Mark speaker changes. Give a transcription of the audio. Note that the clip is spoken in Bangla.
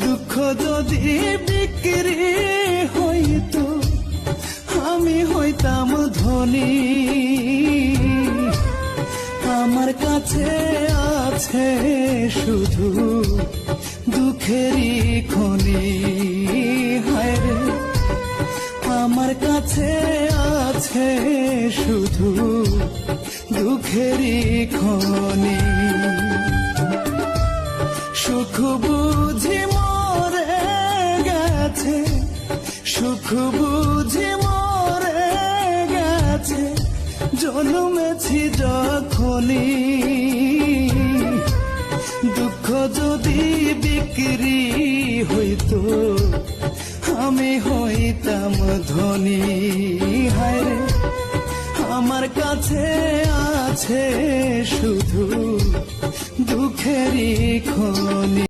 Speaker 1: দুঃখ যদি বিক্রি হইতো আমি হইতাম ধনী। আমার কাছে আছে শুধু দুঃখেরই খনি। হায় রে, আমার কাছে আছে শুধু দুঃখেরই খনি। সুখ বুঝি মরে গেছে, সুখ বুঝি মরে গেছে, জন্মেছি যখনই। দুঃখ যদি বিক্রি হইতো আমি হইতাম ধনী। হায় রে, আমার কাছে আছে শুধু দুঃখেরই খনি।